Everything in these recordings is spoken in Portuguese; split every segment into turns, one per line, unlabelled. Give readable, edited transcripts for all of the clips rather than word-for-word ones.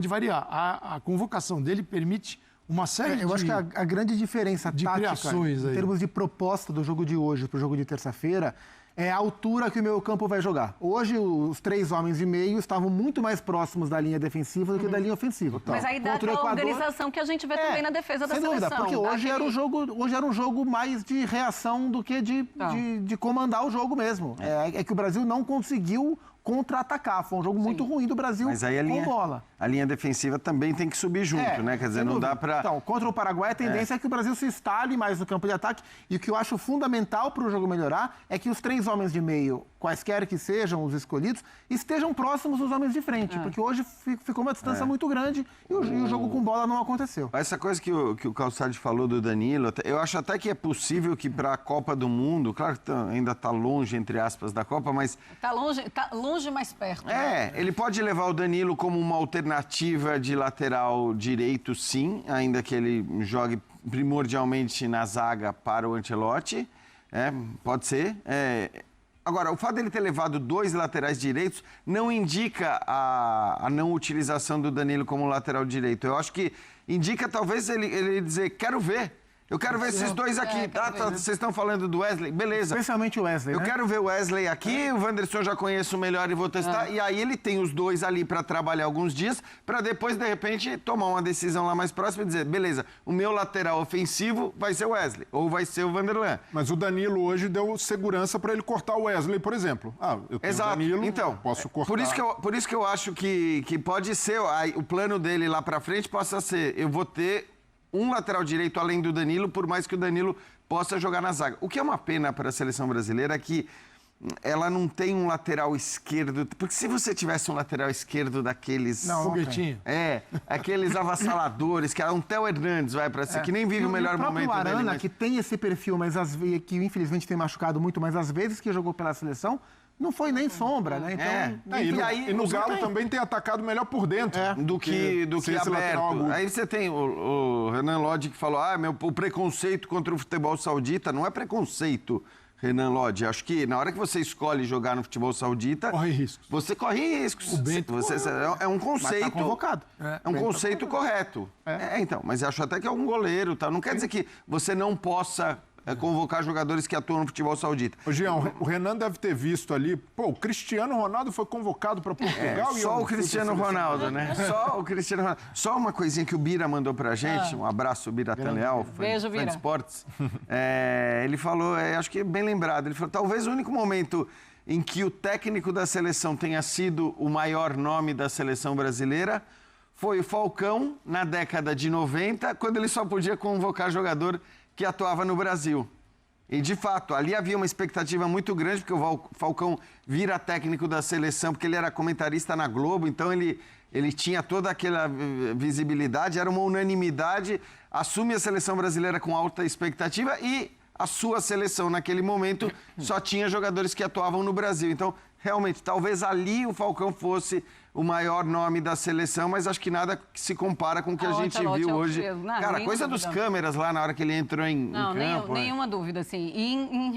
de variar. A convocação dele permite uma série
Eu acho que a grande diferença
de
tática,
criações aí,
em termos de proposta do jogo de hoje para o jogo de terça-feira, é a altura que o meio-campo vai jogar. Hoje, os 3 homens de meio estavam muito mais próximos da linha defensiva do que da linha ofensiva.
Mas aí dá
Contra o
aquela
Equador,
organização que a gente vê também na defesa da
sem
seleção.
dúvida, porque hoje era um jogo mais de reação do que de comandar o jogo mesmo. É que o Brasil não conseguiu contra-atacar. Foi um jogo muito ruim do Brasil com bola.
A linha defensiva também tem que subir junto, né? Quer dizer, não dá para...
Então, contra o Paraguai, a tendência é que o Brasil se instale mais no campo de ataque. E o que eu acho fundamental para o jogo melhorar é que os 3 homens de meio, quaisquer que sejam os escolhidos, estejam próximos dos homens de frente. Porque hoje ficou uma distância muito grande e o jogo com bola não aconteceu.
Essa coisa que o Calçade falou do Danilo, eu acho até que é possível que para a Copa do Mundo, claro que ainda está longe, entre aspas, da Copa, mas...
Tá longe, mais perto.
Ele pode levar o Danilo como uma alternativa de lateral direito, sim, ainda que ele jogue primordialmente na zaga para o Ancelotti. Pode ser. Agora, o fato dele ter levado 2 laterais direitos não indica a não utilização do Danilo como lateral direito. Eu acho que indica talvez ele dizer, quero ver. Eu quero ver esses 2 aqui. Vocês estão falando do Wesley? Beleza.
Especialmente o Wesley,
Eu quero ver o Wesley aqui, o Wanderson já conheço melhor e vou testar. E aí ele tem os 2 ali para trabalhar alguns dias, para depois, de repente, tomar uma decisão lá mais próxima e dizer, beleza, o meu lateral ofensivo vai ser o Wesley, ou vai ser o Vanderlan.
Mas o Danilo hoje deu segurança para ele cortar o Wesley, por exemplo. Eu tenho o Danilo,
então,
posso cortar.
Por isso que eu acho que pode ser, o plano dele lá para frente possa ser, eu vou ter um lateral direito além do Danilo, por mais que o Danilo possa jogar na zaga. O que é uma pena para a seleção brasileira é que ela não tem um lateral esquerdo. Porque se você tivesse um lateral esquerdo daqueles...
Foguetinho.
Aqueles avassaladores, que era um Theo Hernandes, para ser, que nem vive o melhor momento dele.
O Arana, que tem esse perfil, mas que infelizmente tem machucado muito, mas às vezes que jogou pela seleção, não foi nem sombra, né? Então,
e no Galo também tem atacado melhor por dentro
do que aberto. Aí você tem o Renan Lodge que falou, o preconceito contra o futebol saudita não é preconceito, Renan Lodge. Acho que na hora que você escolhe jogar no futebol saudita, você corre riscos.
O Bento
é um conceito.
Mas tá convocado.
É um conceito correto. Então, mas acho até que é um goleiro, tá? Não quer dizer que você não possa convocar jogadores que atuam no futebol saudita.
Ô, Jean, o Renan deve ter visto ali, o Cristiano Ronaldo foi convocado para Portugal e
só o Cristiano Ronaldo, né? Só o Cristiano Ronaldo. Só uma coisinha que o Bira mandou pra gente, um abraço, Bira Tanleal,
Beijo,
fã de
Bira.
esportes. Ele falou, acho que é bem lembrado, ele falou, talvez o único momento em que o técnico da seleção tenha sido o maior nome da seleção brasileira foi o Falcão, na década de 90, quando ele só podia convocar jogador que atuava no Brasil. E, de fato, ali havia uma expectativa muito grande, porque o Falcão vira técnico da seleção, porque ele era comentarista na Globo, então ele tinha toda aquela visibilidade, era uma unanimidade, assume a seleção brasileira com alta expectativa e a sua seleção, naquele momento, só tinha jogadores que atuavam no Brasil. Então, realmente, talvez ali o Falcão fosse o maior nome da seleção, mas acho que nada se compara com o que a gente viu hoje. Cara, coisa dos câmeras lá na hora que ele entrou em campo.
Nenhuma dúvida, assim. E,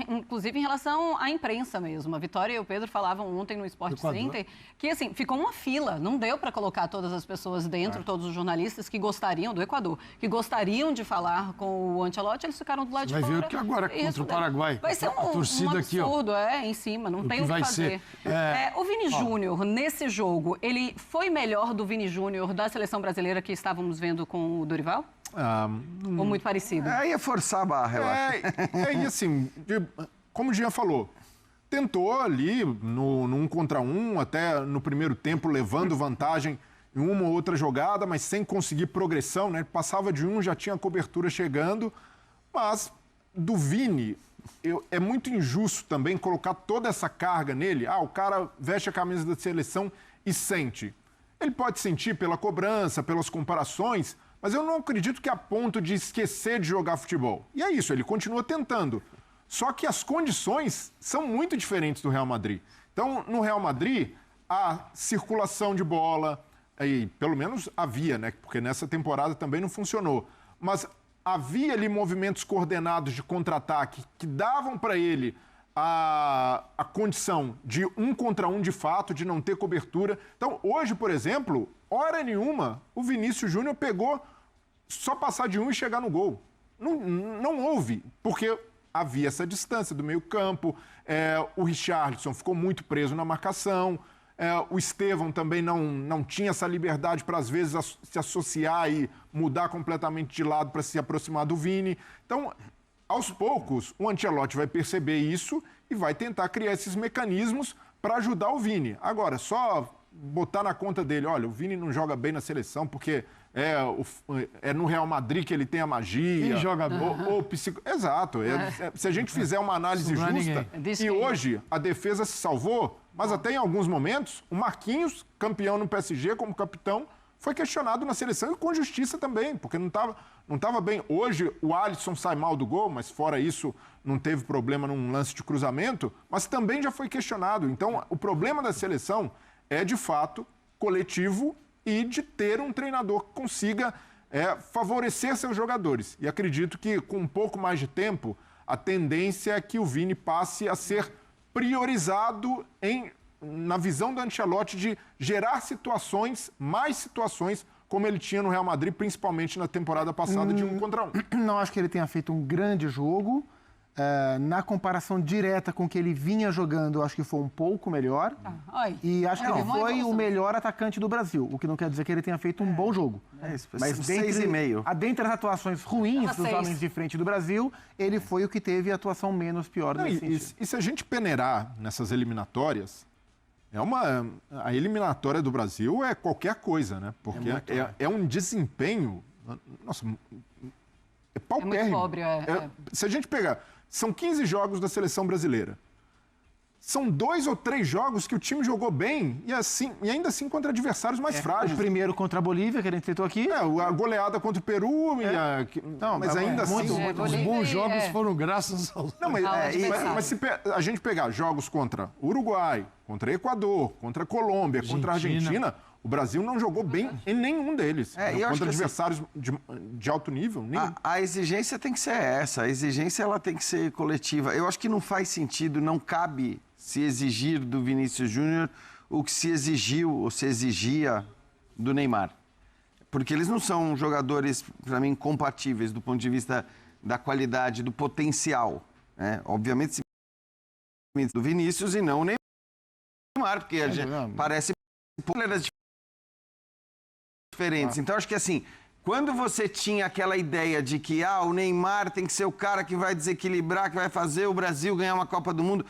inclusive, em relação à imprensa mesmo. A Vitória e o Pedro falavam ontem no Sport Center que, assim, ficou uma fila. Não deu para colocar todas as pessoas dentro, todos os jornalistas que gostariam, do Equador, que gostariam de falar com o Ancelotti, eles ficaram do lado de fora.
Vai ver o que agora contra o Paraguai.
Vai ser um absurdo
aqui,
em cima. Não tem o que fazer. O Vini Júnior, nesse jogo, ele foi melhor do Vini Júnior da seleção brasileira que estávamos vendo com o Dorival? Ou muito parecido?
Ia forçar a barra, eu acho.
E assim, como o Jean falou, tentou ali no 1 contra 1, até no primeiro tempo, levando vantagem em uma ou outra jogada, mas sem conseguir progressão, né? Passava de um, já tinha cobertura chegando, mas do Vini... é muito injusto também colocar toda essa carga nele. O cara veste a camisa da seleção e sente. Ele pode sentir pela cobrança, pelas comparações, mas eu não acredito que a ponto de esquecer de jogar futebol. E é isso, ele continua tentando. Só que as condições são muito diferentes do Real Madrid. Então, no Real Madrid, a circulação de bola, aí, pelo menos havia, né? Porque nessa temporada também não funcionou. Mas havia ali movimentos coordenados de contra-ataque que davam para ele a condição de 1 contra 1 de fato, de não ter cobertura. Então, hoje, por exemplo, hora nenhuma, o Vinícius Júnior pegou só passar de um e chegar no gol. Não houve, porque havia essa distância do meio campo, o Richarlison ficou muito preso na marcação, o Estevão também não tinha essa liberdade para, às vezes, se associar e mudar completamente de lado para se aproximar do Vini. Então, aos poucos, o Ancelotti vai perceber isso e vai tentar criar esses mecanismos para ajudar o Vini. Agora, só botar na conta dele, olha, o Vini não joga bem na seleção porque é no Real Madrid que ele tem a magia.
Quem joga bem?
Exato. Se a gente fizer uma análise justa, e hoje a defesa se salvou, mas até em alguns momentos, o Marquinhos, campeão no PSG como capitão, foi questionado na seleção e com justiça também, porque não estava bem. Hoje o Alisson sai mal do gol, mas fora isso não teve problema num lance de cruzamento, mas também já foi questionado. Então o problema da seleção é de fato coletivo e de ter um treinador que consiga favorecer seus jogadores. E acredito que com um pouco mais de tempo, a tendência é que o Vini passe a ser priorizado na visão do Ancelotti de gerar mais situações como ele tinha no Real Madrid, principalmente na temporada passada de 1 contra 1.
Não acho que ele tenha feito um grande jogo. Na comparação direta com o que ele vinha jogando, eu acho que foi um pouco melhor. E acho que ele foi o melhor atacante do Brasil, o que não quer dizer que ele tenha feito um bom jogo. Mas
6,5.
Dentre as atuações ruins dos homens de frente do Brasil, ele foi o que teve a atuação menos pior nesse sentido.
E se a gente peneirar nessas eliminatórias, a eliminatória do Brasil é qualquer coisa, né? Porque é um desempenho... Nossa, é paupérrimo.
É muito pobre,
Se a gente pegar... São 15 jogos da seleção brasileira. São 2 ou 3 jogos que o time jogou bem e ainda assim contra adversários mais frágeis.
O primeiro contra a Bolívia, que a gente citou aqui.
A goleada contra o Peru. Mas ainda assim...
Os bons jogos foram graças ao...
Não, mas se a gente pegar jogos contra Uruguai, contra Equador, contra Colômbia, contra a Argentina... O Brasil não jogou bem em nenhum deles. Contra adversários de alto nível, nenhum.
A exigência tem que ser essa. A exigência ela tem que ser coletiva. Eu acho que não faz sentido, não cabe se exigir do Vinícius Júnior o que se exigiu ou se exigia do Neymar. Porque eles não são jogadores, para mim, compatíveis do ponto de vista da qualidade, do potencial. Obviamente, do Vinícius e não o Neymar, porque a gente parece diferentes. Então, acho que assim, quando você tinha aquela ideia de que o Neymar tem que ser o cara que vai desequilibrar, que vai fazer o Brasil ganhar uma Copa do Mundo,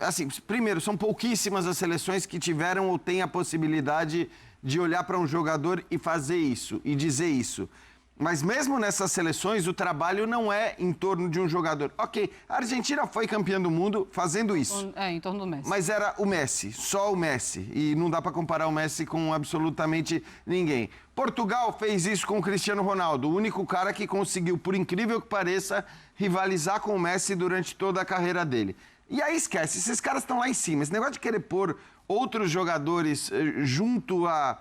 assim, primeiro, são pouquíssimas as seleções que tiveram ou têm a possibilidade de olhar para um jogador e fazer isso, e dizer isso. Mas mesmo nessas seleções, o trabalho não é em torno de um jogador. Ok, a Argentina foi campeã do mundo fazendo isso.
Em torno do Messi.
Mas era o Messi, só o Messi. E não dá para comparar o Messi com absolutamente ninguém. Portugal fez isso com o Cristiano Ronaldo, o único cara que conseguiu, por incrível que pareça, rivalizar com o Messi durante toda a carreira dele. E aí esquece, esses caras estão lá em cima. Esse negócio de querer pôr outros jogadores junto a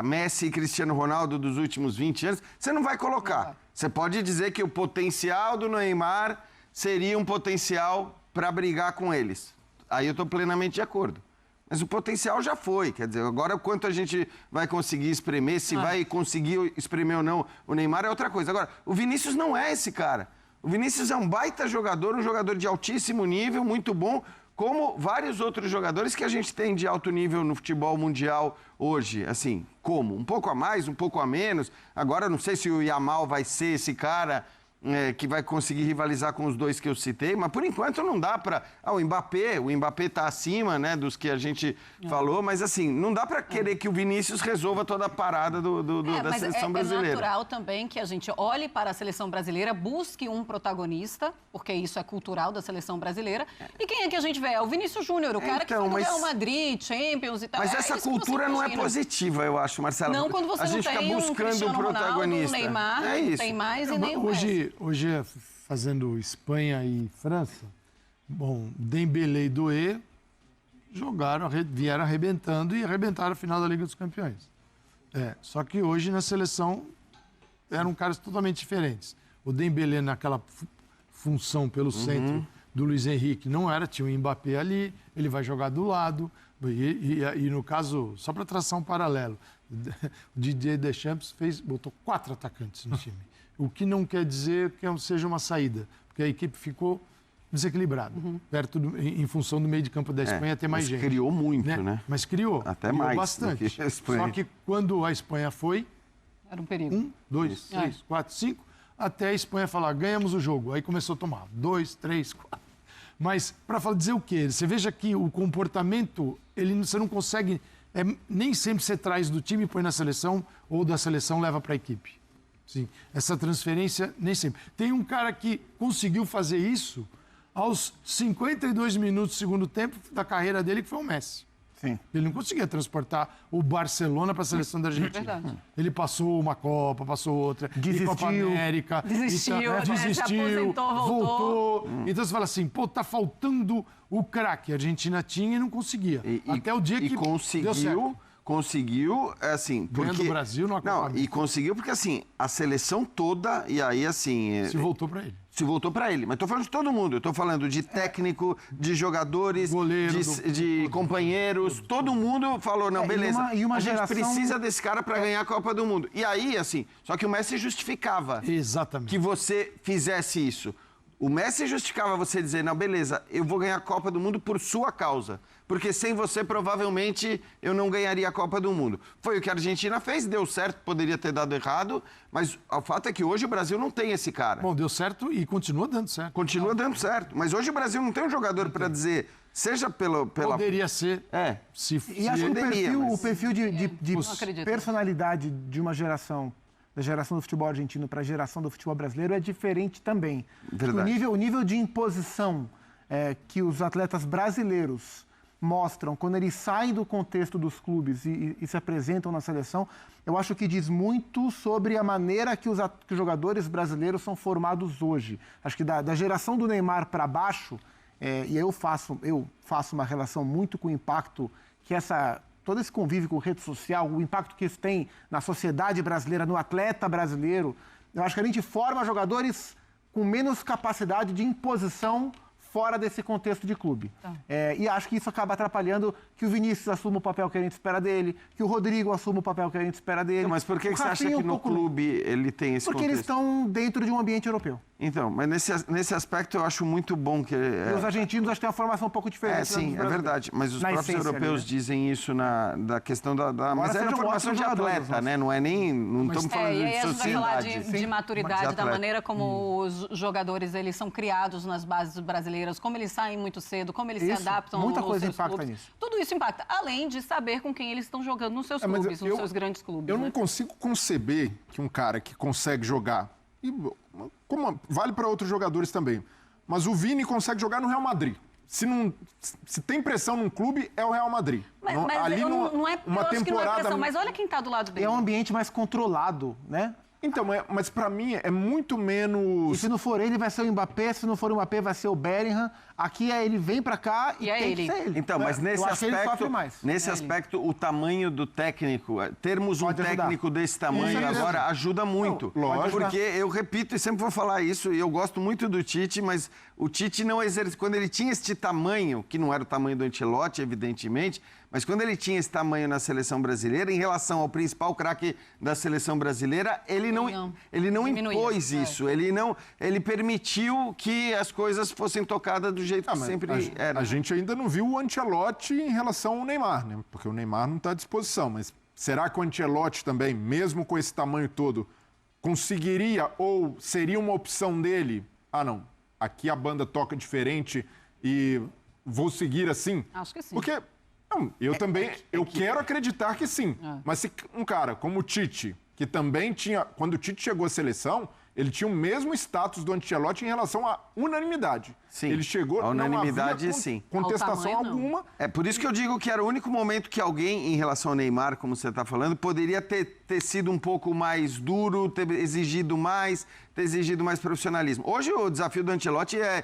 Messi e Cristiano Ronaldo dos últimos 20 anos, você não vai colocar. Você pode dizer que o potencial do Neymar seria um potencial para brigar com eles. Aí eu estou plenamente de acordo. Mas o potencial já foi. Quer dizer, agora o quanto a gente vai conseguir espremer, se vai conseguir espremer ou não, o Neymar é outra coisa. Agora, o Vinícius não é esse cara. O Vinícius é um baita jogador, um jogador de altíssimo nível, muito bom, como vários outros jogadores que a gente tem de alto nível no futebol mundial hoje. Assim, como? Um pouco a mais, um pouco a menos. Agora, não sei se o Yamal vai ser esse cara que vai conseguir rivalizar com os dois que eu citei, mas por enquanto não dá para... o Mbappé está acima, né, dos que a gente falou, mas assim, não dá para querer que o Vinícius resolva toda a parada da seleção brasileira.
É natural também que a gente olhe para a seleção brasileira, busque um protagonista, porque isso é cultural da seleção brasileira, e quem é que a gente vê? É o Vinícius Júnior, o cara que foi no Real Madrid, Champions e tal.
Mas essa cultura não é positiva, eu acho, Marcela.
Não, quando você não tem um Cristiano Ronaldo, um Neymar, não tem mais e nem o Messi.
Hoje, fazendo Espanha e França, Dembélé e Doué vieram arrebentando e arrebentaram a final da Liga dos Campeões. Só que hoje na seleção eram caras totalmente diferentes. O Dembélé naquela função pelo centro do Luiz Henrique não era, tinha o Mbappé ali, ele vai jogar do lado. E no caso, só para traçar um paralelo, o Didier Deschamps botou 4 atacantes no time. O que não quer dizer que seja uma saída, porque a equipe ficou desequilibrada, em função do meio de campo da Espanha ter mais gente.
Criou muito, né?
Mas criou.
Até
criou
mais
bastante.
do que a Espanha.
Só que quando a Espanha foi,
Era um perigo.
1, 2, 3, 4, 5, até a Espanha falar, ganhamos o jogo. Aí começou a tomar 2, 3, 4. Mas, para dizer o quê? Você veja que o comportamento, você não consegue... nem sempre você traz do time e põe na seleção, ou da seleção leva para a equipe. Sim, essa transferência, nem sempre. Tem um cara que conseguiu fazer isso aos 52 minutos do segundo tempo da carreira dele, que foi o Messi.
Sim.
Ele não conseguia transportar o Barcelona para a seleção da Argentina.
Verdade.
Ele passou uma Copa, passou outra,
Desistiu.
Copa América.
Desistiu,
desistiu,
se aposentou,
voltou. Então você fala assim, tá faltando o craque. A Argentina tinha e não conseguia. Até o dia que deu certo.
Conseguiu, assim...
Ganhando
porque...
do Brasil numa Copa América.
E conseguiu porque, assim, a seleção toda, e aí, assim...
Se voltou para ele.
Se voltou para ele. Mas estou falando de todo mundo. Eu estou falando de técnico, de jogadores,
goleiro,
de companheiros. Todo mundo falou, não, beleza.
E uma
a gente
geração...
precisa desse cara para ganhar a Copa do Mundo. E aí, assim, só que o Messi justificava
Exatamente.
que você fizesse isso. O Messi justificava você dizer, não, beleza, eu vou ganhar a Copa do Mundo por sua causa. Porque sem você, provavelmente, eu não ganharia a Copa do Mundo. Foi o que a Argentina fez, deu certo, poderia ter dado errado, mas o fato é que hoje o Brasil não tem esse cara.
Bom, deu certo e continua dando certo.
Continua dando certo. Mas hoje o Brasil não tem um jogador para dizer, seja pela...
Poderia ser.
E acho que o perfil de
acredito.
personalidade de uma geração, da geração do futebol argentino para a geração do futebol brasileiro é diferente também.
Verdade.
O nível de imposição que os atletas brasileiros mostram quando eles saem do contexto dos clubes e se apresentam na seleção, eu acho que diz muito sobre a maneira que os jogadores brasileiros são formados hoje. Acho que da geração do Neymar para baixo, e eu faço uma relação muito com o impacto que todo esse convívio com rede social, o impacto que isso tem na sociedade brasileira, no atleta brasileiro. Eu acho que a gente forma jogadores com menos capacidade de imposição fora desse contexto de clube. E acho que isso acaba atrapalhando que o Vinícius assuma o papel que a gente espera dele, que o Rodrigo assuma o papel que a gente espera dele.
Mas por que você acha que no clube ele tem esse
Porque
contexto?
eles estão dentro de um ambiente europeu.
Então, mas nesse aspecto eu acho muito bom que...
E os argentinos acho que têm uma formação um pouco diferente.
Sim, é verdade. Mas os próprios europeus dizem isso da questão da... Mas é de formação de atleta, né? Não é nem... Não estamos falando
e aí
de
a gente vai falar
sociedade.
de maturidade, da maneira como
Hum.
os jogadores eles são criados nas bases brasileiras, como eles saem muito cedo, como eles se adaptam
muita
aos
coisa
seus
impacta
clubes.
nisso.
Tudo isso impacta, além de saber com quem eles estão jogando nos seus clubes, nos seus grandes clubes.
Eu não consigo conceber que um cara que consegue jogar, como vale para outros jogadores também, mas o Vini consegue jogar no Real Madrid. Se tem pressão num clube, é o Real Madrid.
Mas eu acho que não é pressão, mas olha quem está do lado dele.
É um ambiente mais controlado, né?
Então, mas para mim é muito menos...
E se não for ele, vai ser o Mbappé. Se não for o Mbappé, vai ser o Bellingham. Aqui ele vem para cá e tem que ser ele.
Então, mas nesse
aspecto,
aspecto, o tamanho do técnico, termos um técnico desse tamanho agora ajuda muito.
Lógico.
Porque eu repito e sempre vou falar isso, e eu gosto muito do Tite, mas o Tite não exerce... Quando ele tinha este tamanho, que não era o tamanho do Ancelotti, evidentemente, mas quando ele tinha esse tamanho na seleção brasileira, em relação ao principal craque da seleção brasileira, ele não impôs isso. Ele permitiu que as coisas fossem tocadas do jeito que sempre era.
A gente ainda não viu o Ancelotti em relação ao Neymar, né? Porque o Neymar não está à disposição. Mas será que o Ancelotti também, mesmo com esse tamanho todo, conseguiria ou seria uma opção dele? Ah, não. Aqui a banda toca diferente e vou seguir assim?
Acho que sim.
Porque... Não, eu quero acreditar que sim. Mas se um cara como o Tite, que também tinha... Quando o Tite chegou à seleção, ele tinha o mesmo status do Ancelotti em relação à unanimidade.
Sim,
ele chegou...
a unanimidade,
não havia
sim.
contestação
Ao tamanho,
alguma.
É por isso que eu digo que era o único momento que alguém, em relação ao Neymar, como você está falando, poderia ter sido um pouco mais duro, ter exigido mais profissionalismo. Hoje o desafio do Ancelotti é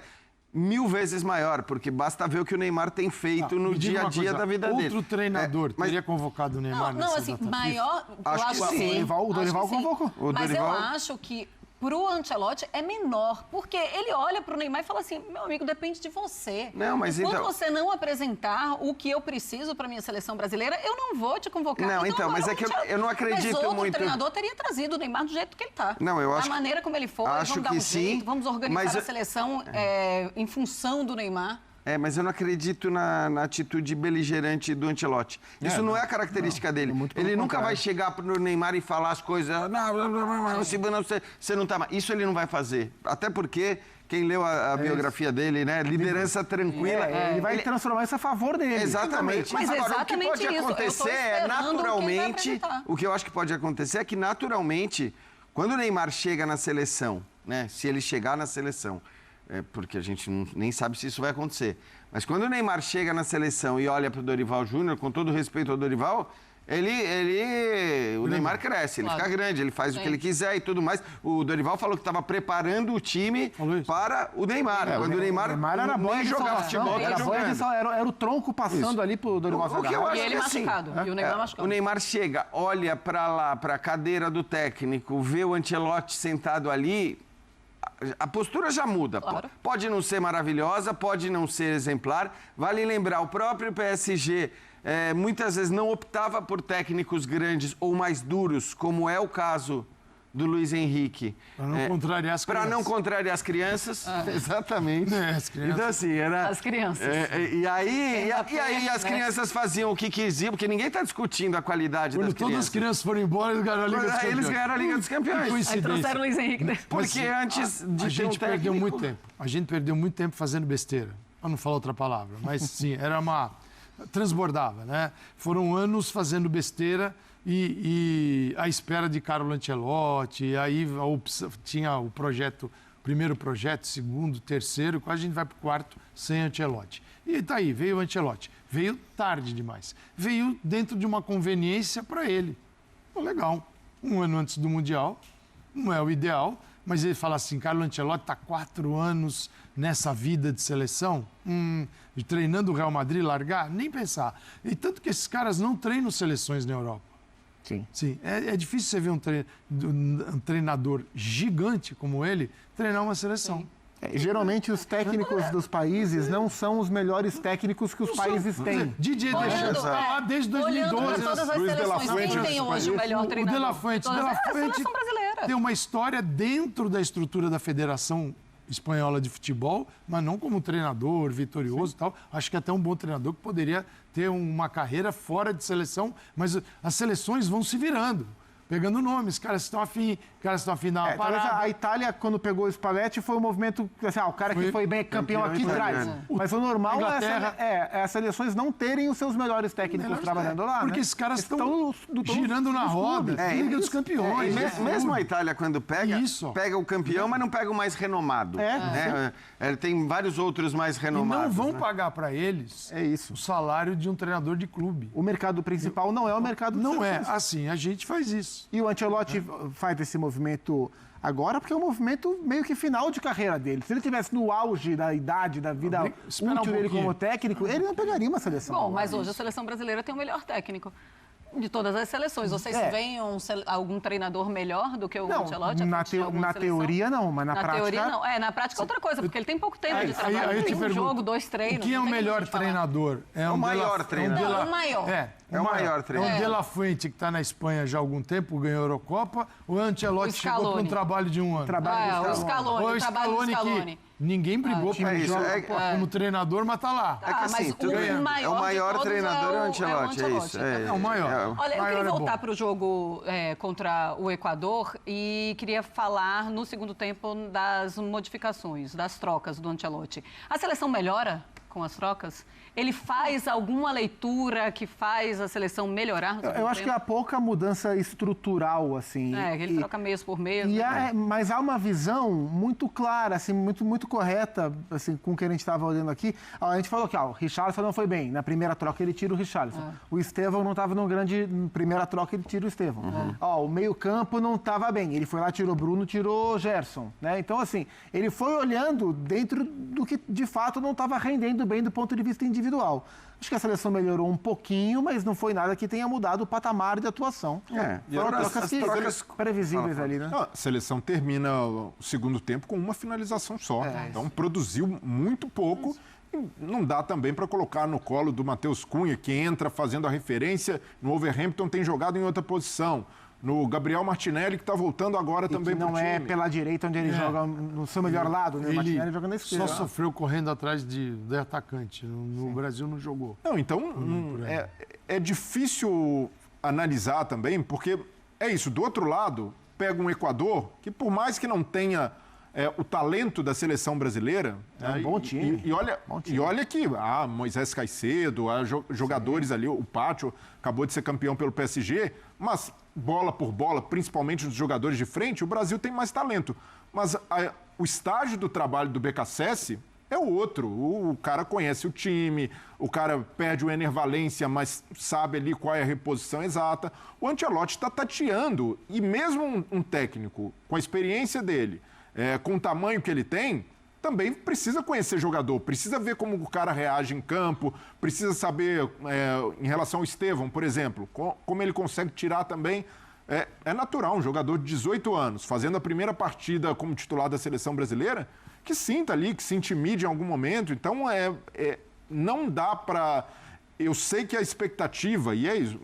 1000 vezes maior, porque basta ver o que o Neymar tem feito no dia a dia da vida dele.
Outro treinador teria convocado o Neymar
Não, assim, maior...
Acho que sim.
O Dorival convocou.
Mas eu acho que pro Ancelotti é menor, porque ele olha pro Neymar e fala assim, meu amigo, depende de você.
Não, mas
Quando
então...
você não apresentar o que eu preciso para minha seleção brasileira, eu não vou te convocar.
Não, então,
agora
mas é que eu não acredito
mas outro
muito...
treinador teria trazido o Neymar do jeito que ele tá.
Não, eu acho
da maneira como ele foi,
acho
vamos dar
que
um
sim,
jeito, vamos organizar
mas
a seleção em função do Neymar.
Mas eu não acredito na atitude beligerante do Ancelotti. Isso não é a característica dele. Ele nunca vai chegar pro Neymar e falar as coisas. Você não tá mais. Isso ele não vai fazer. Até porque quem leu a biografia dele, né? Liderança tranquila.
Ele vai transformar isso a favor dele.
Exatamente.
Mas
agora,
exatamente
o que pode
isso.
acontecer é naturalmente. O que eu acho que pode acontecer é que naturalmente, quando o Neymar chega na seleção, né? Se ele chegar na seleção. Porque a gente nem sabe se isso vai acontecer. Mas quando o Neymar chega na seleção e olha para o Dorival Júnior, com todo respeito ao Dorival, o Neymar cresce, ele fica grande, ele faz o que ele quiser e tudo mais. O Dorival falou que estava preparando o time para o Neymar. Quando o Neymar
era bom
nem jogar futebol,
era o tronco passando ali pro Dorival
Zagallo.
E ele machucado, e o Neymar machucado.
O Neymar chega, olha para lá, para a cadeira do técnico, vê o Ancelotti sentado ali... A postura já muda.
Claro.
Pode não ser maravilhosa, pode não ser exemplar. Vale lembrar, o próprio PSG muitas vezes não optava por técnicos grandes ou mais duros, como é o caso do Luiz Henrique.
Para não contrariar as crianças.
Para não contrariar as crianças. Exatamente.
As crianças.
Então, assim, era...
As crianças.
E aí as crianças faziam o que quisiam, porque ninguém está discutindo a qualidade das crianças.
Quando todas as crianças foram embora, eles ganharam a Liga dos Campeões.
Eles ganharam a Liga dos Campeões.
Aí trouxeram o Luiz Henrique depois.
Porque antes de
a gente perdeu muito tempo. A gente perdeu muito tempo fazendo besteira. Para não falar outra palavra. Mas sim, era uma... Transbordava, né? Foram anos fazendo besteira e à espera de Carlo Ancelotti. Aí tinha o projeto, primeiro projeto, segundo, terceiro, quase a gente vai para o quarto sem Ancelotti. E tá aí, veio o Ancelotti. Veio tarde demais. Veio dentro de uma conveniência para ele. Legal. Um ano antes do Mundial, não é o ideal, mas ele fala assim, Carlo Ancelotti está 4 anos nessa vida de seleção, treinando o Real Madrid, largar, nem pensar. E tanto que esses caras não treinam seleções na Europa. Sim. É difícil você ver um treinador gigante como ele treinar uma seleção.
Geralmente os técnicos dos países não são os melhores técnicos que os países têm.
Didier Deschamps está lá desde 2012.
Olhando para todas as seleções, quem tem hoje o melhor treinador?
O De La Fuente.
A seleção brasileira.
Tem uma história dentro da estrutura da Federação Espanhola de Futebol, mas não como treinador vitorioso e tal. Acho que até um bom treinador que poderia ter uma carreira fora de seleção, mas as seleções vão se virando. Pegando nomes, caras estão afim de dar uma parada.
A Itália, quando pegou o Spalletti, foi um movimento, assim, o cara que foi bem campeão aqui atrás. Mas o normal é as seleções não terem os seus melhores técnicos trabalhando lá.
Porque esses caras estão girando na roda, Liga dos Campeões.
Mesmo a Itália, quando pega o campeão, mas não pega o mais renomado. Tem vários outros mais renomados.
E não vão pagar para eles o salário de um treinador de clube.
O mercado principal não é o mercado de seleções.
Assim, a gente faz isso.
E o Ancelotti faz esse movimento agora porque é um movimento meio que final de carreira dele. Se ele estivesse no auge da idade, da vida útil dele como técnico, ele não pegaria uma seleção.
Bom, mas hoje a seleção brasileira tem o melhor técnico de todas as seleções. Vocês veem algum treinador melhor do que o Ancelotti?
Na teoria não, mas na prática...
teoria não. Na prática é outra coisa, porque ele tem pouco tempo de trabalho.
Aí eu te pergunto,
jogo, 2 treinos.
O que é o melhor treinador?
É o maior treinador.
O maior.
É o maior treinador.
É o De La Fuente, que está na Espanha já há algum tempo, ganhou a Eurocopa, ou o Ancelotti chegou para um trabalho de um ano?
O Scaloni, o trabalho do Scaloni.
Ninguém brigou para ele como treinador, mas está lá.
Mas
o maior treinador é o Ancelotti, é isso.
É o maior.
Olha, eu queria voltar para o jogo contra o Equador e queria falar no segundo tempo das modificações, das trocas do Ancelotti. A seleção melhora com as trocas? Ele faz alguma leitura que faz a seleção melhorar?
Eu acho que há pouca mudança estrutural, assim.
Ele troca mês por mês.
Mas há uma visão muito clara, assim, muito correta, assim, com o que a gente estava olhando aqui. A gente falou que o Richarlison não foi bem. Na primeira troca ele tira o Richarlison. O Estevão não estava num grande... Na primeira troca ele tira o Estevão. O meio-campo não estava bem. Ele foi lá, tirou Bruno, tirou Gerson. Né? Então, assim, ele foi olhando dentro do que de fato não estava rendendo indo bem do ponto de vista individual. Acho que a seleção melhorou um pouquinho, mas não foi nada que tenha mudado o patamar de atuação.
E
Foram
agora
trocas previsíveis ali, né?
A seleção termina o segundo tempo com uma finalização só. Então produziu muito pouco. E não dá também para colocar no colo do Matheus Cunha, que entra fazendo a referência. No Wolverhampton tem jogado em outra posição. No Gabriel Martinelli, que está voltando agora também para o time.
Não é pela direita onde ele joga no seu melhor lado, né? O Martinelli joga na esquerda.
Só sofreu correndo atrás de atacante. No Brasil não jogou.
Não, então é difícil analisar também, porque é isso. Do outro lado, pega um Equador, que por mais que não tenha o talento da seleção brasileira...
É um bom time.
E olha que Moisés Caicedo, jogadores ali, o Pátio acabou de ser campeão pelo PSG, mas bola por bola, principalmente os jogadores de frente, o Brasil tem mais talento. Mas o estágio do trabalho do BKSS é o outro. O cara conhece o time, o cara perde o Ener Valencia, mas sabe ali qual é a reposição exata. O Ancelotti está tateando, e mesmo um técnico com a experiência dele, com o tamanho que ele tem, também precisa conhecer jogador, precisa ver como o cara reage em campo, precisa saber, em relação ao Estevão, por exemplo, como ele consegue tirar também. É natural um jogador de 18 anos, fazendo a primeira partida como titular da seleção brasileira, que sinta ali, que se intimide em algum momento. Então, não dá para... Eu sei que a expectativa, e é isso,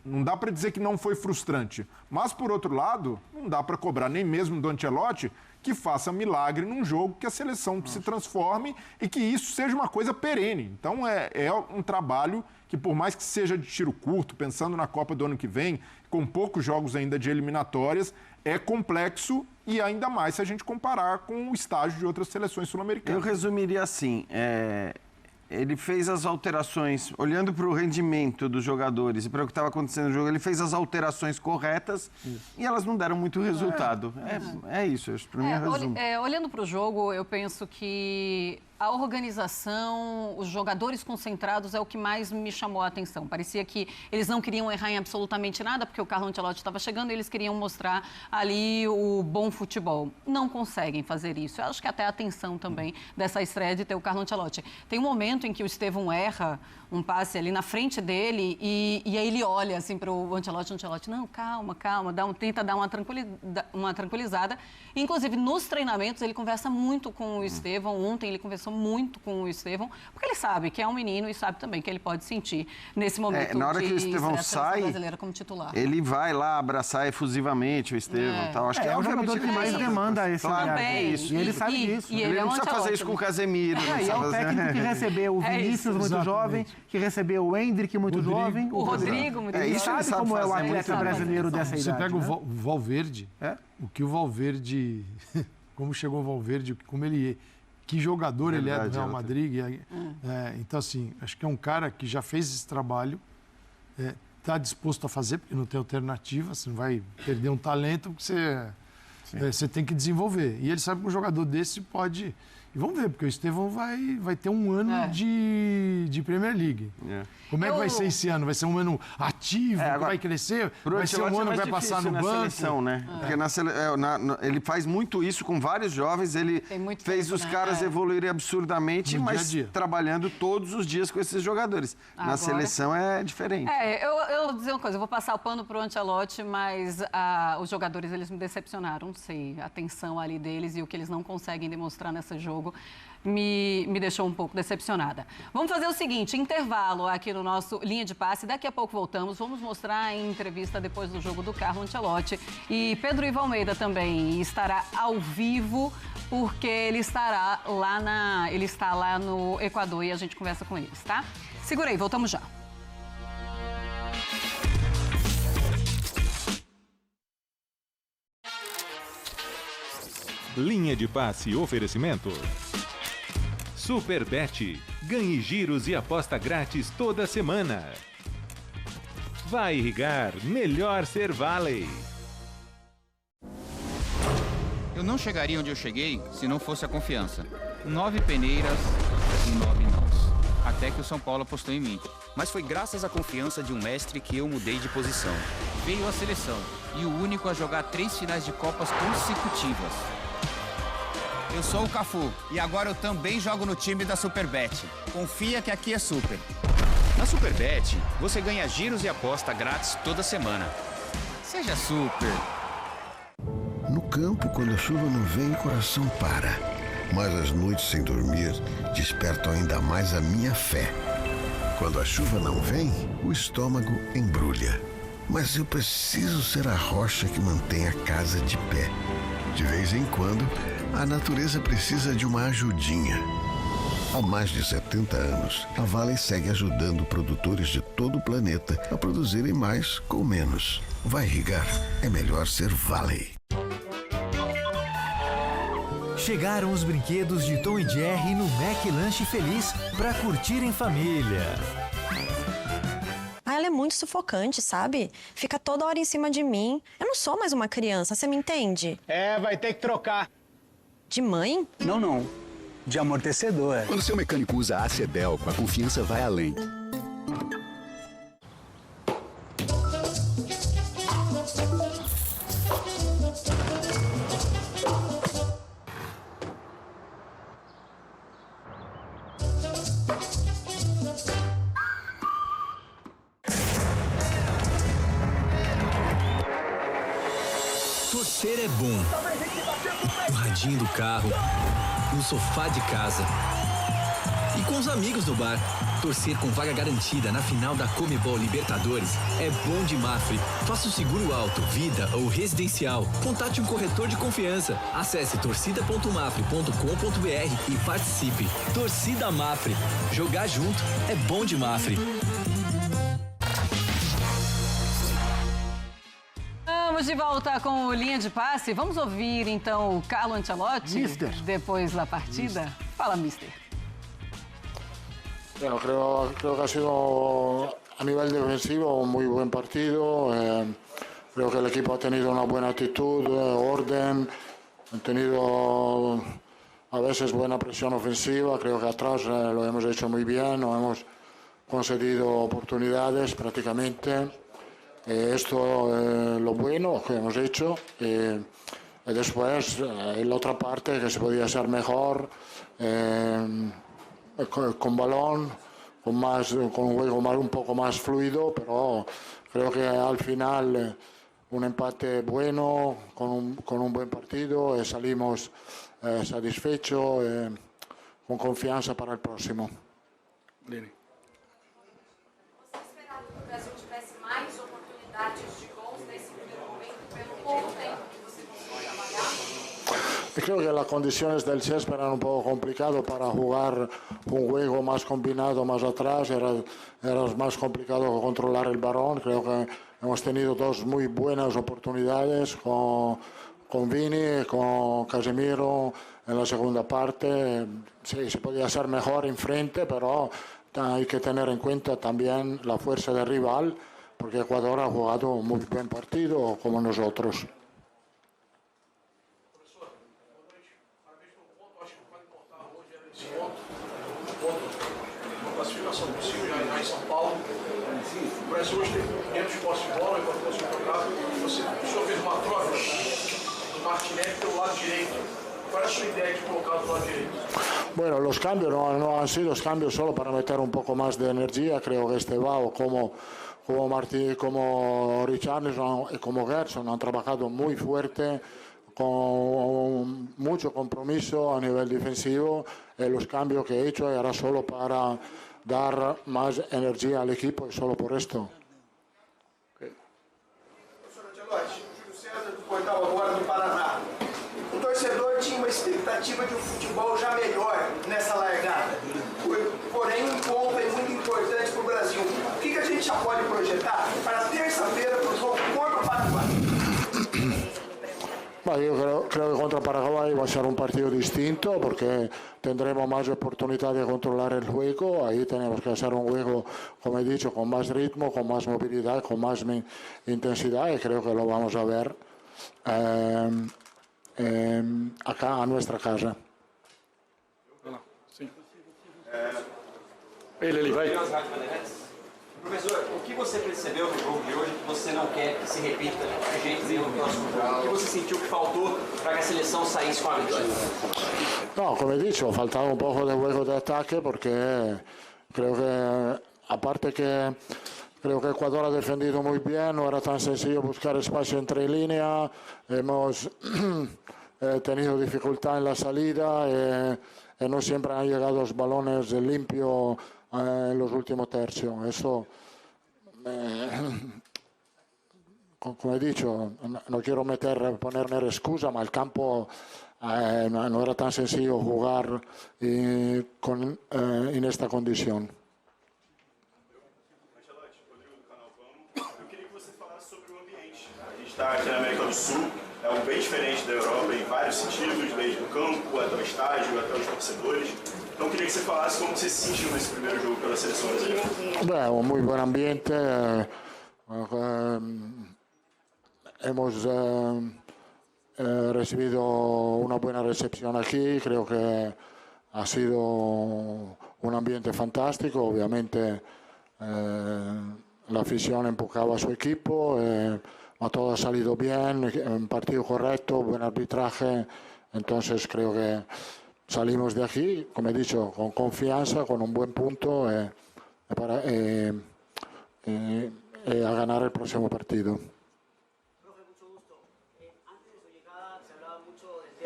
não dá para dizer que não foi frustrante. Mas, por outro lado, não dá para cobrar nem mesmo do Ancelotti que faça milagre num jogo, que a seleção se transforme e que isso seja uma coisa perene. Então, é um trabalho que, por mais que seja de tiro curto, pensando na Copa do ano que vem, com poucos jogos ainda de eliminatórias, é complexo, e ainda mais se a gente comparar com o estágio de outras seleções sul-americanas.
Eu resumiria assim, ele fez as alterações, olhando para o rendimento dos jogadores e para o que estava acontecendo no jogo, ele fez as alterações corretas e elas não deram muito resultado. É isso, para mim é resumo.
Olhando para o jogo, eu penso que a organização, os jogadores concentrados é o que mais me chamou a atenção. Parecia que eles não queriam errar em absolutamente nada, porque o Carlo Ancelotti estava chegando e eles queriam mostrar ali o bom futebol. Não conseguem fazer isso. Eu acho que até a atenção também dessa estreia de ter o Carlo Ancelotti. Tem um momento em que o Estevão erra um passe ali na frente dele e aí ele olha assim para o Ancelotti, não, calma, tenta dar uma tranquilizada. Inclusive, nos treinamentos, ele conversa muito com o Estevão. Ontem ele conversou muito com o Estevão, porque ele sabe que é um menino e sabe também que ele pode sentir nesse momento
na hora que o Estevão sai,
brasileira como titular.
Ele vai lá abraçar efusivamente o Estevão. Tal. Acho que
é o jogador que mais demanda esse olhar.
Isso.
E ele sabe disso.
E ele não precisa fazer isso com o Casemiro.
E é o técnico que recebeu o Vinícius muito jovem, que recebeu o Endrick muito jovem.
O Rodrigo muito jovem.
Ele sabe como é o atleta brasileiro dessa idade.
Você pega o Valverde, o que o Valverde... Como chegou o Valverde, como ele... Que jogador ele é do Real Madrid. Então, assim, acho que é um cara que já fez esse trabalho, está disposto a fazer, porque não tem alternativa, você não vai perder um talento, porque você tem que desenvolver. E ele sabe que um jogador desse pode... E vamos ver, porque o Estevão vai ter um ano de Premier League. Como é que vai ser esse ano? Vai ser um ano ativo, que vai crescer? Vai ser um ano que vai passar no banco?
Seleção, né? Porque ele faz muito isso com vários jovens, ele fez os caras evoluírem absurdamente, mas trabalhando todos os dias com esses jogadores. Na seleção é diferente.
Eu vou dizer uma coisa, eu vou passar o pano pro Ancelotti, mas os jogadores, eles me decepcionaram, não sei, a tensão ali deles e o que eles não conseguem demonstrar nesse jogo me deixou um pouco decepcionada. Vamos fazer o seguinte, intervalo aqui no nosso Linha de Passe, daqui a pouco voltamos, vamos mostrar em entrevista depois do jogo do Carlo Ancelotti e Pedro Ivo Almeida também estará ao vivo, porque ele está lá no Equador e a gente conversa com eles, tá? Segura aí, voltamos já.
Linha de Passe oferecimento. Superbet. Ganhe giros e aposta grátis toda semana. Vai irrigar, melhor ser Valley.
Eu não chegaria onde eu cheguei se não fosse a confiança. 9 peneiras e 9 nãos. Até que o São Paulo apostou em mim.
Mas foi graças à confiança de um mestre que eu mudei de posição.
Veio a seleção e o único a jogar 3 finais de Copas consecutivas. Eu sou o Cafu e agora eu também jogo no time da Superbet. Confia que aqui é super.
Na Superbet, você ganha giros e aposta grátis toda semana.
Seja super.
No campo, quando a chuva não vem, o coração para. Mas as noites sem dormir despertam ainda mais a minha fé. Quando a chuva não vem, o estômago embrulha. Mas eu preciso ser a rocha que mantém a casa de pé. De vez em quando, a natureza precisa de uma ajudinha. Há mais de 70 anos, a Vale segue ajudando produtores de todo o planeta a produzirem mais com menos. Vai irrigar, é melhor ser Vale.
Chegaram os brinquedos de Tom e Jerry no Mac Lanche Feliz para curtir em família.
Ela é muito sufocante, sabe? Fica toda hora em cima de mim. Eu não sou mais uma criança, você me entende?
Vai ter que trocar.
De mãe?
Não. De amortecedor.
Quando seu mecânico usa a Acebelco, a confiança vai além.
Torcer é bom. No radinho do carro, no sofá de casa e com os amigos do bar. Torcer com vaga garantida na final da Comebol Libertadores é bom de Mafre. Faça o seguro auto, vida ou residencial. Contate um corretor de confiança. Acesse torcida.mafre.com.br e participe. Torcida Mafre. Jogar junto é bom de Mafre.
Estamos de volta com o Linha de Passe. Vamos ouvir, então, o Carlo Ancelotti, depois da partida. Fala, mister.
Bueno, creo que ha sido a nivel defensivo un muy buen partido. Creo que el equipo ha tenido una buena actitud, orden, han tenido a veces buena presión ofensiva. Creo que atrás lo hemos hecho muy bien, no hemos concedido oportunidades prácticamente. Esto es lo bueno que hemos hecho. Después, en la otra parte, que se podía ser mejor, con balón, con un juego un poco más fluido, pero creo que al final un empate bueno, con un buen partido, salimos satisfechos, con confianza para el próximo.
Você esperava que o Brasil tivesse mais oportunidades de gols nesse primeiro momento, pelo pouco tempo que você conseguiu trabalhar?
Creo que las condiciones del césped eran un poco complicadas para jugar un juego más combinado más atrás, era más complicado controlar el balón. Creo que hemos tenido dos muy buenas oportunidades con Vini, con Casemiro en la segunda parte. Sí, se podía ser mejor enfrente, pero hay que tener en cuenta también la fuerza del rival, porque Ecuador ha jugado un muy buen partido como nosotros.
Classificação possível já em São Paulo. O Brasil hoje tem menos posse de bola, enquanto fosse trocado. O senhor fez uma troca do Martinelli pelo lado direito. Qual é a sua ideia de colocar do lado direito?
Bueno, los cambios no han sido cambios solo para meter un poco más de energía. Creo que Estevao como Martí, como Richarlison y como Gerson han trabajado muy fuerte, con mucho compromiso a nivel defensivo. Los cambios que he hecho era solo para dar más energía al equipo y solo por esto.
Professor Ancelotti, o Júlio César do Portal Agora do Paraná. O torcedor tinha uma expectativa de um futebol já melhor nessa largada. Porém, um ponto é muito importante para o Brasil. O que a gente já pode projetar para terça-feira para o jogo contra o Paraguai?
Yo creo que contra Paraguay va a ser un partido distinto porque tendremos más oportunidad de controlar el juego. Ahí tenemos que hacer un juego, como he dicho, con más ritmo, con más movilidad, con más intensidad y creo que lo vamos a ver acá a nuestra casa.
Ele vai.
Professor, o que você percebeu no jogo de hoje que você não quer que se repita de jeito nenhum no próximo jogo? O que você sentiu que faltou para que a seleção saísse com a vitória?
No, como he dicho, faltaba un poco de juego de ataque porque creo que, aparte que creo que Ecuador ha defendido muy bien, no era tan sencillo buscar espacio entre líneas, hemos tenido dificultad en la salida y no siempre han llegado los balones limpios en los últimos tercios. Eso, como he dicho, no quiero ponerme excusa, ma el campo no era tan sencillo jugar en esta condición.
Está aqui na América do Sul, é bem diferente da Europa em vários sentidos, desde o campo até o estádio, até os torcedores. Então queria que você falasse como você se sentiu nesse primeiro jogo pela seleção brasileira.
Beh, un muy buen ambiente, hemos recibido una buena recepción aquí, creo que ha sido un ambiente fantástico, obviamente la afición empujaba a su equipo, todo ha salido bien, un partido correcto, buen arbitraje, entonces creo que salimos de aquí, como he dicho, con confianza, con un buen punto a ganar el próximo partido.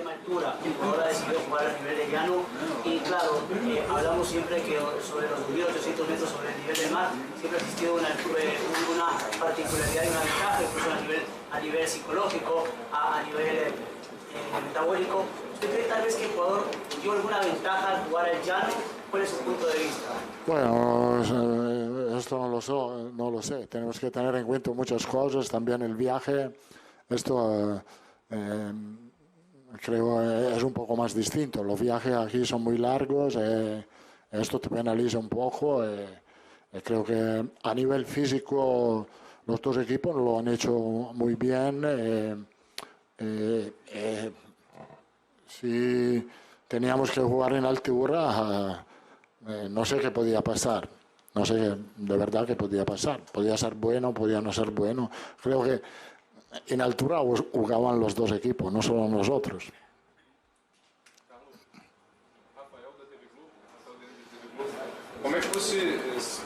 Altura, ahora decidió jugar a nivel de llano y claro, hablamos siempre que sobre los 1.800 metros sobre el nivel del mar siempre ha existido una particularidad y una ventaja, incluso a nivel psicológico, a nivel metabólico. ¿Usted cree tal vez que Ecuador dio alguna ventaja al jugar al llano? ¿Cuál es su punto de vista?
Bueno, esto no lo sé, tenemos que tener en cuenta muchas cosas, también el viaje, esto creo es un poco más distinto. Los viajes aquí son muy largos, esto te penaliza un poco. Creo que a nivel físico los dos equipos lo han hecho muy bien. Si teníamos que jugar en altura, no sé qué podía pasar. No sé de verdad qué podía pasar. Podía ser bueno, podía no ser bueno. Creo que en altura jugaban los dos equipos, no solo nosotros.
Como é que você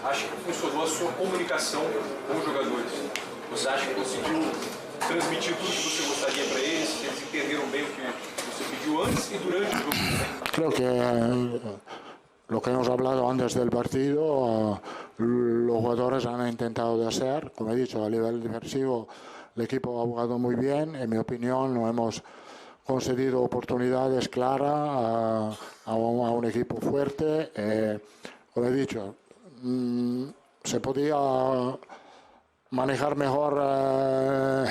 acha que funcionou a sua comunicação com os jogadores? Você acha que conseguiu transmitir tudo que você gostaria para eles? Eles entenderam bem o que você pediu antes e durante o jogo também?
Creo que lo que hemos hablado antes del partido, los jugadores han intentado de hacer, como he dicho, a nivel defensivo. El equipo ha jugado muy bien, en mi opinión no hemos concedido oportunidades claras a un equipo fuerte. Como he dicho, se podía manejar mejor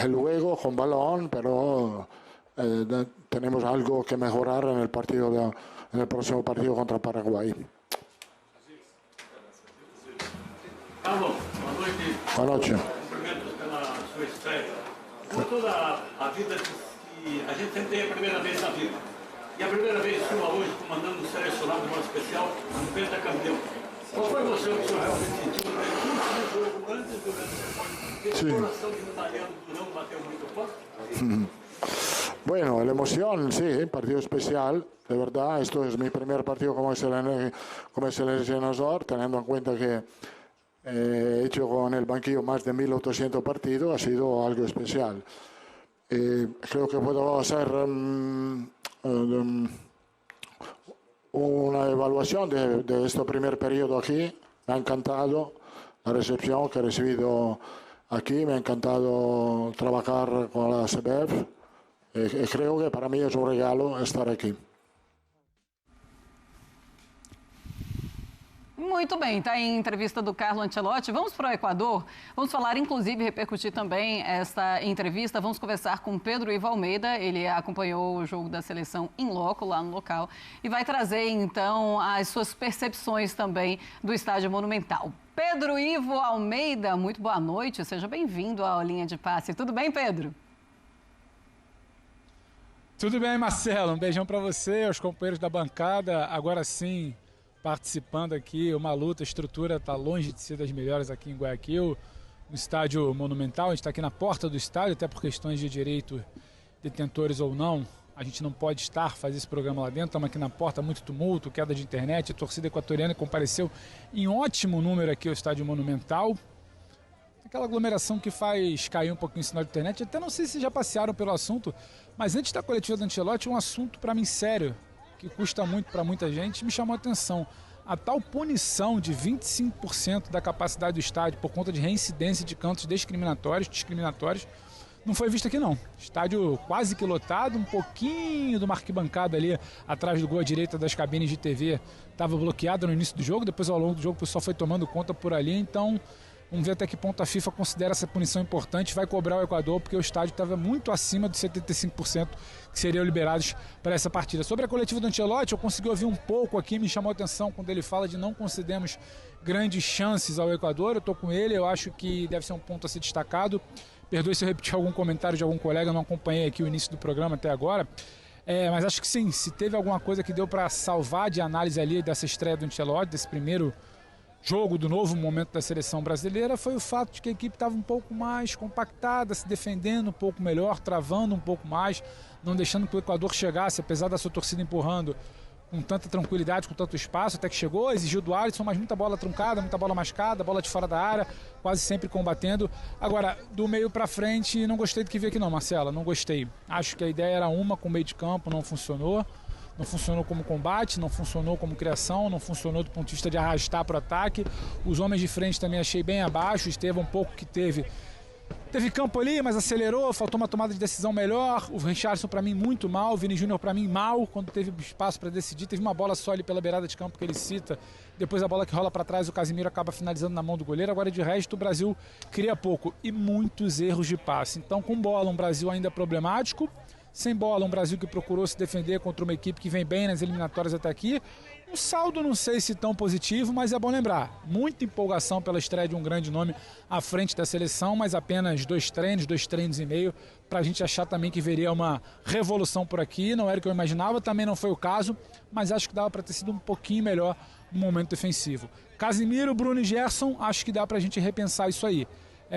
el juego con balón, pero tenemos algo que mejorar en el próximo partido contra Paraguay.
Carlos, boa noite.
Boa noite.
Cumprimentos pela sua estreia. Como toda a vida que a gente sempre tem a primeira vez na vida. E a primeira vez sua hoje comandando um selecionado de modo especial, um pentacampeão. Qual foi o seu que o senhor realmente sentiu no jogo antes do grande?
Sí.
O coração de Mariano Durão bateu muito forte?
Bueno, la emoción, sí, partido especial, de verdad. Esto es mi primer partido como seleccionador, teniendo en cuenta que he hecho con el banquillo más de 1.800 partidos, ha sido algo especial. Creo que puedo hacer una evaluación de este primer periodo aquí. Me ha encantado la recepción que he recibido aquí, me ha encantado trabajar con la CBF. Creo que para mí es un regalo estar aquí.
Muito bem, está em entrevista do Carlo Ancelotti. Vamos para o Equador, vamos falar, inclusive, repercutir também esta entrevista. Vamos conversar com Pedro Ivo Almeida, ele acompanhou o jogo da seleção em loco, lá no local, e vai trazer, então, as suas percepções também do Estádio Monumental. Pedro Ivo Almeida, muito boa noite, seja bem-vindo à Linha de Passe. Tudo bem, Pedro?
Tudo bem, Marcelo. Um beijão para você, aos companheiros da bancada. Agora sim,
participando aqui, uma luta, a estrutura está longe de ser das melhores aqui em Guayaquil, no estádio Monumental. A gente está aqui na porta do estádio, até por questões de direito, detentores ou não, a gente não pode fazer esse programa lá dentro. Estamos aqui na porta, muito tumulto, queda de internet, a torcida equatoriana compareceu em ótimo número aqui ao estádio Monumental. Aquela aglomeração que faz cair um pouquinho o sinal de internet. Até não sei se já passearam pelo assunto, mas antes da coletiva do Ancelotti, um assunto para mim sério, que custa muito para muita gente, me chamou a atenção. A tal punição de 25% da capacidade do estádio por conta de reincidência de cantos discriminatórios, não foi vista aqui não. Estádio quase que lotado, um pouquinho de uma arquibancada ali atrás do gol à direita das cabines de TV estava bloqueado no início do jogo, depois ao longo do jogo o pessoal foi tomando conta por ali, então vamos ver até que ponto a FIFA considera essa punição importante, vai cobrar o Equador, porque o estádio estava muito acima dos 75% que seriam liberados para essa partida. Sobre a coletiva do Ancelotti, eu consegui ouvir um pouco aqui, me chamou a atenção quando ele fala de não concedemos grandes chances ao Equador. Eu estou com ele, eu acho que deve ser um ponto a ser destacado. Perdoe se eu repetir algum comentário de algum colega, eu não acompanhei aqui o início do programa até agora. Mas acho que sim, se teve alguma coisa que deu para salvar de análise ali dessa estreia do Ancelotti, desse primeiro jogo do novo momento da seleção brasileira, foi o fato de que a equipe estava um pouco mais compactada, se defendendo um pouco melhor, travando um pouco mais, não deixando que o Equador chegasse, apesar da sua torcida empurrando com tanta tranquilidade, com tanto espaço, até que chegou, exigiu do Alisson, mas muita bola truncada, muita bola mascada, bola de fora da área, quase sempre combatendo. Agora, do meio para frente, não gostei do que vi aqui não, Marcela, não gostei. Acho que a ideia era uma com o meio de campo, não funcionou. Não funcionou como combate, não funcionou como criação, não funcionou do ponto de vista de arrastar para o ataque. Os homens de frente também achei bem abaixo. Estevão, um pouco que teve campo ali, mas acelerou, faltou uma tomada de decisão melhor. O Richarlison para mim muito mal, o Vini Júnior para mim mal, quando teve espaço para decidir. Teve uma bola só ali pela beirada de campo que ele cita. Depois a bola que rola para trás, o Casimiro acaba finalizando na mão do goleiro. Agora de resto o Brasil cria pouco e muitos erros de passe. Então com bola um Brasil ainda problemático. Sem bola, um Brasil que procurou se defender contra uma equipe que vem bem nas eliminatórias até aqui. Um saldo não sei se tão positivo, mas é bom lembrar. Muita empolgação pela estreia de um grande nome à frente da seleção, mas apenas 2 treinos e meio, para a gente achar também que veria uma revolução por aqui. Não era o que eu imaginava, também não foi o caso, mas acho que dava para ter sido um pouquinho melhor no momento defensivo. Casimiro, Bruno e Gerson, acho que dá para a gente repensar isso aí.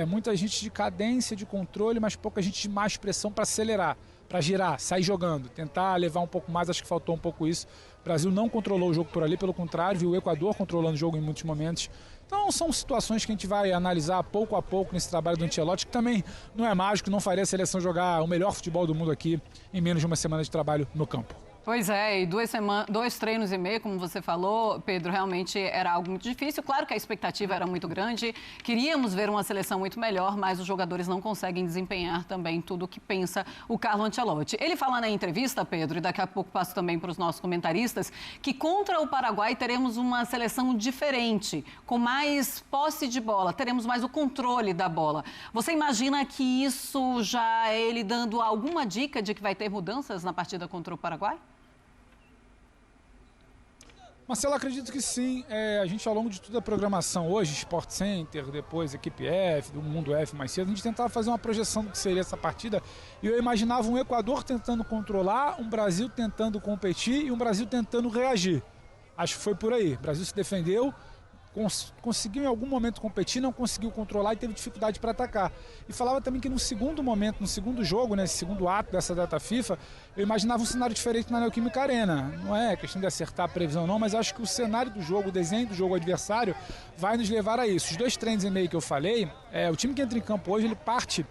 Muita gente de cadência, de controle, mas pouca gente de mais pressão para acelerar, para girar, sair jogando, tentar levar um pouco mais, acho que faltou um pouco isso. O Brasil não controlou o jogo por ali, pelo contrário, viu o Equador controlando o jogo em muitos momentos. Então são situações que a gente vai analisar pouco a pouco nesse trabalho do Ancelotti, que também não é mágico, não faria a seleção jogar o melhor futebol do mundo aqui em menos de uma semana de trabalho no campo.
Pois é, e 2 treinos e meio, como você falou, Pedro, realmente era algo muito difícil. Claro que a expectativa era muito grande, queríamos ver uma seleção muito melhor, mas os jogadores não conseguem desempenhar também tudo o que pensa o Carlo Ancelotti. Ele fala na entrevista, Pedro, e daqui a pouco passo também para os nossos comentaristas, que contra o Paraguai teremos uma seleção diferente, com mais posse de bola, teremos mais o controle da bola. Você imagina que isso já é ele dando alguma dica de que vai ter mudanças na partida contra o Paraguai?
Marcelo, acredito que sim. A gente, ao longo de toda a programação hoje, Sport Center, depois Equipe F, do Mundo F mais cedo, a gente tentava fazer uma projeção do que seria essa partida e eu imaginava um Equador tentando controlar, um Brasil tentando competir e um Brasil tentando reagir. Acho que foi por aí. O Brasil se defendeu, conseguiu em algum momento competir, não conseguiu controlar e teve dificuldade para atacar. E falava também que no segundo momento, no segundo jogo, nesse segundo ato dessa data FIFA, eu imaginava um cenário diferente na Neoquímica Arena. Não é questão de acertar a previsão não, mas acho que o cenário do jogo, o desenho do jogo adversário vai nos levar a isso. Os 2 treinos e meio que eu falei, o time que entra em campo hoje, ele parte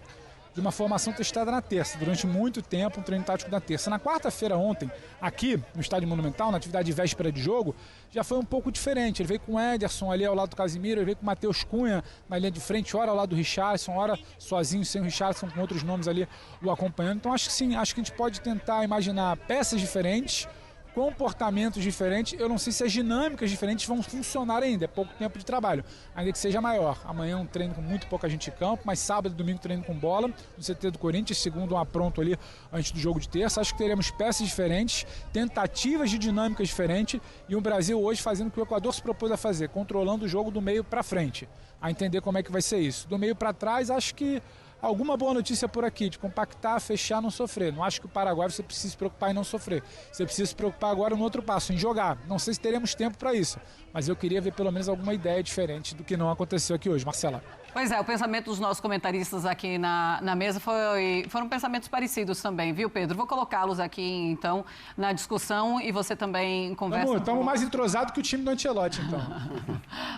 de uma formação testada na terça, durante muito tempo, um treino tático da terça. Na quarta-feira ontem, aqui no Estádio Monumental, na atividade de véspera de jogo, já foi um pouco diferente. Ele veio com o Ederson ali ao lado do Casimiro, ele veio com o Matheus Cunha na linha de frente, ora ao lado do Richarlison, ora sozinho, sem o Richarlison, com outros nomes ali o acompanhando. Então acho que sim, acho que a gente pode tentar imaginar peças diferentes, comportamentos diferentes. Eu não sei se as dinâmicas diferentes vão funcionar ainda, é pouco tempo de trabalho, ainda que seja maior. Amanhã um treino com muito pouca gente em campo, mas sábado e domingo treino com bola no CT do Corinthians, segundo um apronto ali antes do jogo de terça. Acho que teremos peças diferentes, tentativas de dinâmicas diferentes e o Brasil hoje fazendo o que o Equador se propôs a fazer, controlando o jogo do meio para frente, a entender como é que vai ser isso. Do meio para trás, acho que alguma boa notícia por aqui, de compactar, fechar, não sofrer. Não acho que o Paraguai você precisa se preocupar em não sofrer. Você precisa se preocupar agora no outro passo, em jogar. Não sei se teremos tempo para isso, mas eu queria ver pelo menos alguma ideia diferente do que não aconteceu aqui hoje. Marcela.
Pois é, o pensamento dos nossos comentaristas aqui na mesa foram pensamentos parecidos também, viu, Pedro? Vou colocá-los aqui, então, na discussão e você também conversa.
Estamos mais entrosados que o time do Ancelotti, então.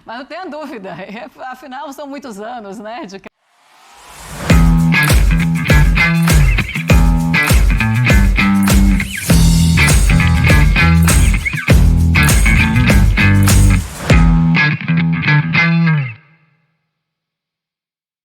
Mas não tenha dúvida, afinal são muitos anos, né?